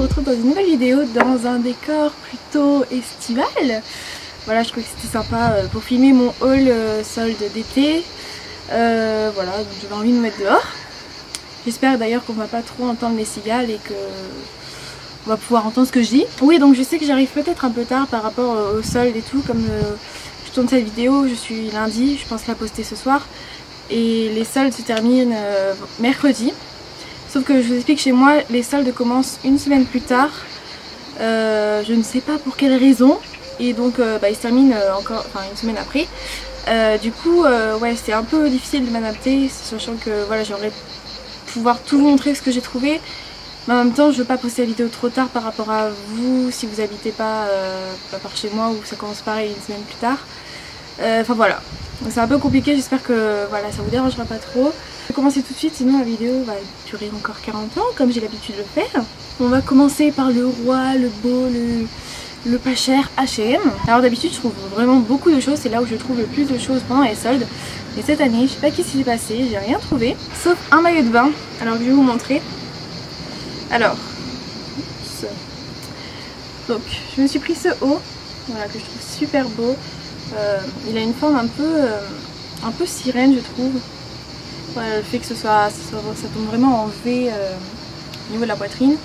retrouve dans une nouvelle vidéo dans un décor plutôt estival. Voilà, je trouvais que c'était sympa pour filmer mon haul solde d'été. Voilà, donc j'avais envie de me mettre dehors. J'espère d'ailleurs qu'on va pas trop entendre les cigales et que on va pouvoir entendre ce que je dis. Oui, donc je sais que j'arrive peut-être un peu tard par rapport au solde et tout, comme je tourne cette vidéo, je suis lundi, je pense la poster ce soir. Et les soldes se terminent mercredi. Sauf que je vous explique, chez moi, les soldes commencent une semaine plus tard. Je ne sais pas pour quelle raison. Et donc ils se terminent encore, enfin une semaine après. Du coup, ouais, c'était un peu difficile de m'adapter, sachant que voilà, j'aimerais pouvoir tout vous montrer ce que j'ai trouvé. Mais en même temps, je veux pas poster la vidéo trop tard par rapport à vous, si vous habitez pas par chez moi, où ça commence pareil une semaine plus tard. Enfin voilà, c'est un peu compliqué, j'espère que voilà, ça vous dérangera pas trop. Je vais commencer tout de suite, sinon la vidéo va durer encore 40 ans, comme j'ai l'habitude de le faire. On va commencer par le roi, le beau, le pas cher H&M. Alors d'habitude je trouve vraiment beaucoup de choses, c'est là où je trouve le plus de choses pendant les soldes. Et cette année, je sais pas qu'est-ce qui s'est passé, j'ai rien trouvé, sauf un maillot de bain, alors que je vais vous montrer. Alors, donc je me suis pris ce haut, voilà, que je trouve super beau. Il a une forme un peu sirène, je trouve. Voilà, le fait que ça tombe vraiment en V au niveau de la poitrine.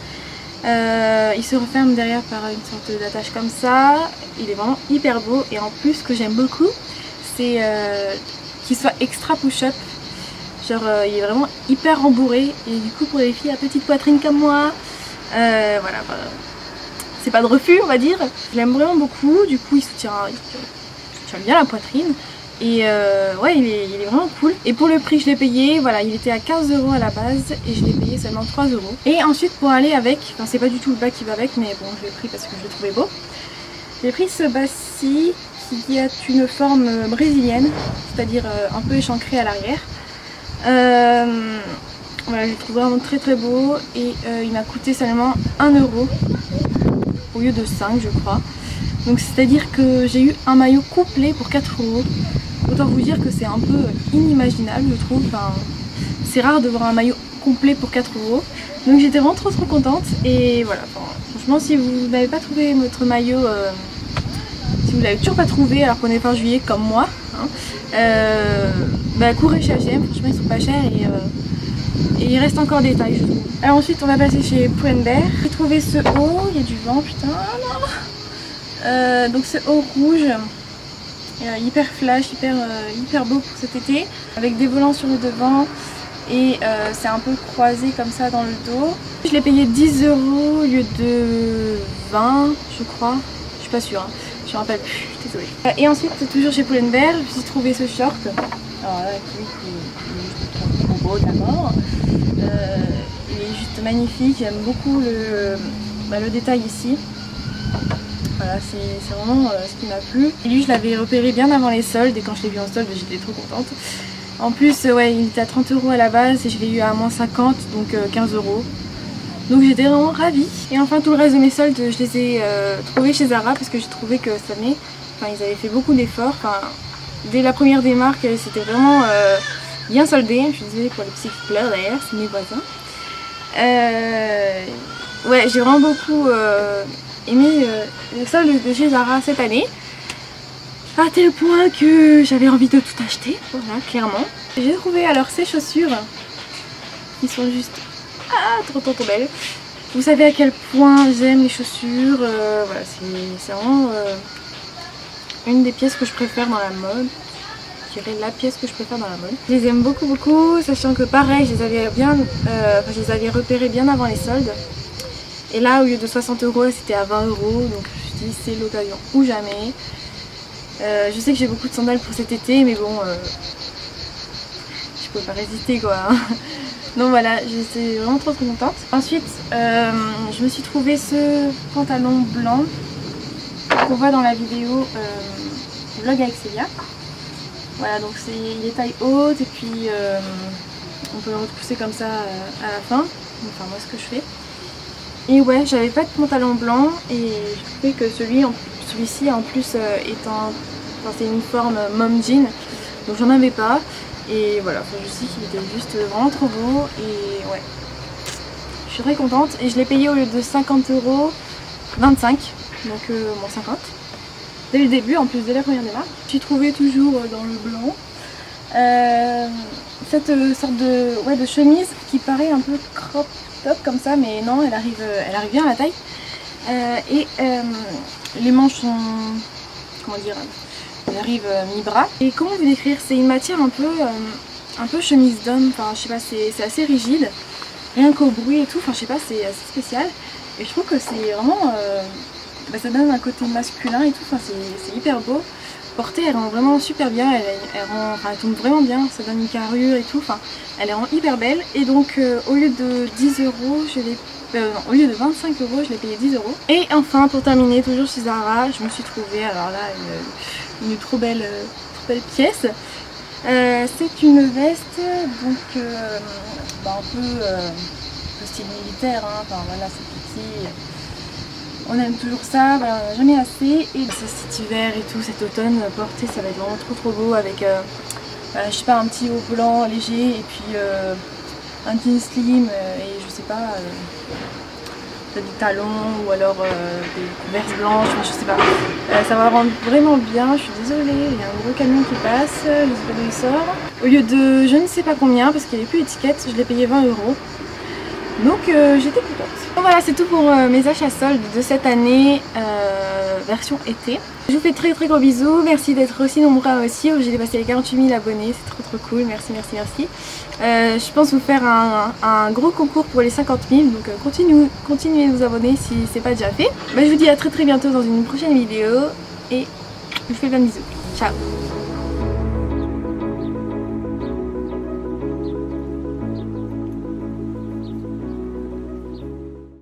Il se referme derrière par une sorte d'attache comme ça. Il est vraiment hyper beau, et en plus ce que j'aime beaucoup, c'est qu'il soit extra push-up. Genre il est vraiment hyper rembourré, et du coup pour les filles à petite poitrine comme moi, voilà, c'est pas de refus on va dire. Je l'aime vraiment beaucoup, du coup il soutient bien la poitrine. Et ouais, il est vraiment cool. Et pour le prix que je l'ai payé, voilà, il était à 15 € à la base et je l'ai payé seulement 3 €. Et ensuite pour aller avec, enfin c'est pas du tout le bas qui va avec, mais bon je l'ai pris parce que je le trouvais beau. J'ai pris ce bas-ci qui a une forme brésilienne, c'est-à-dire un peu échancré à l'arrière. Voilà, je le trouve vraiment très très beau, et il m'a coûté seulement 1 € au lieu de 5 je crois. Donc c'est à dire que j'ai eu un maillot complet pour 4 €. Autant vous dire que c'est un peu inimaginable je trouve. Enfin, c'est rare de voir un maillot complet pour 4 €. Donc j'étais vraiment trop contente. Et voilà, enfin, franchement si vous n'avez pas trouvé votre maillot, si vous l'avez toujours pas trouvé alors qu'on est fin juillet comme moi, hein, courez chez H&M, franchement ils sont pas chers, et il reste encore des tailles je trouve. Alors ensuite on va passer chez Pull&Bear. J'ai trouvé ce haut, il y a du vent, putain, non. Donc ce haut rouge, hyper flash, hyper beau pour cet été, avec des volants sur le devant, et c'est un peu croisé comme ça dans le dos. Je l'ai payé 10 € au lieu de 20 je crois, je suis pas sûre, hein. Je me rappelle plus, désolée. Et ensuite toujours chez Pull&Bear, je me suis trouvé ce short. Alors là, qui est juste trop beau d'abord. Il est juste magnifique, j'aime beaucoup le détail ici. Voilà, c'est vraiment ce qui m'a plu. Et lui je l'avais repéré bien avant les soldes, et quand je l'ai vu en solde j'étais trop contente. En plus ouais, il était à 30 € à la base et je l'ai eu à moins 50, donc 15 €. Donc j'étais vraiment ravie. Et enfin tout le reste de mes soldes je les ai trouvés chez Zara, parce que j'ai trouvé que cette année, enfin, ils avaient fait beaucoup d'efforts. Enfin, dès la première démarque c'était vraiment bien soldé. Je suis désolée pour les petits qui pleurent d'ailleurs, c'est mes voisins. Ouais, j'ai vraiment beaucoup aimé les soldes de chez Zara cette année, à tel point que j'avais envie de tout acheter, voilà, clairement. J'ai trouvé alors ces chaussures qui sont juste trop belles. Vous savez à quel point j'aime les chaussures, voilà, c'est vraiment une des pièces que je préfère dans la mode. Je dirais la pièce que je préfère dans la mode. Je les aime beaucoup, sachant que pareil, je les avais repérés bien avant les soldes. Et là, au lieu de 60 € c'était à 20 €, donc je me suis dit c'est l'occasion ou jamais. Je sais que j'ai beaucoup de sandales pour cet été, mais bon, je pouvais pas résister quoi. Donc voilà, j'étais vraiment trop contente. Ensuite, je me suis trouvé ce pantalon blanc qu'on voit dans la vidéo vlog avec Célia. Voilà, donc il est taille haute, et puis on peut le retrousser comme ça à la fin. Enfin moi ce que je fais. Et ouais, j'avais pas de pantalon blanc, et je trouvais que celui-ci en plus étant, enfin, c'est une forme mom jean, donc j'en avais pas. Et voilà, enfin, je sais qu'il était juste vraiment trop beau, et ouais, je suis très contente et je l'ai payé au lieu de 50 €, 25, donc bon 50. Dès le début, en plus dès la première démarche. J'ai trouvé toujours dans le blanc cette sorte de chemise qui paraît un peu crop top comme ça, mais non, elle arrive bien à la taille. Les manches sont, comment dire, elles arrivent mi-bras. Et comment vous décrire, c'est une matière un peu chemise d'homme, enfin je sais pas, c'est assez rigide, rien qu'au bruit et tout, enfin je sais pas, c'est assez spécial. Et je trouve que c'est vraiment, ça donne un côté masculin et tout, enfin c'est hyper beau. Portée, elle rend vraiment super bien, elle tombe vraiment bien, ça donne une carrure et tout, enfin elle rend hyper belle. Et donc au lieu de 10 €, au lieu de 25 €, je l'ai payé 10 €. Et enfin, pour terminer, toujours chez Zara, je me suis trouvée, alors là, une trop belle pièce. C'est une veste, donc un peu style militaire, hein. Enfin voilà, c'est petit. On aime toujours ça, voilà, on n'a jamais assez. Et cet hiver et tout, cet automne, porté, ça va être vraiment trop beau avec, je sais pas, un petit haut blanc léger et puis un jean slim et je sais pas, des talons ou alors des converses blanches, je sais pas. Ça va rendre vraiment bien, je suis désolée, il y a un gros camion qui passe, le sort. Au lieu de je ne sais pas combien, parce qu'il n'y avait plus d'étiquette, je l'ai payé 20 €. Donc j'étais contente. Donc voilà, c'est tout pour mes achats soldes de cette année, version été. Je vous fais très gros bisous, merci d'être aussi nombreux aussi. J'ai dépassé les 48 000 abonnés, c'est trop cool, merci. Je pense vous faire un gros concours pour les 50 000, donc continuez de vous abonner si c'est pas déjà fait. Je vous dis à très bientôt dans une prochaine vidéo et je vous fais plein de bisous. Ciao.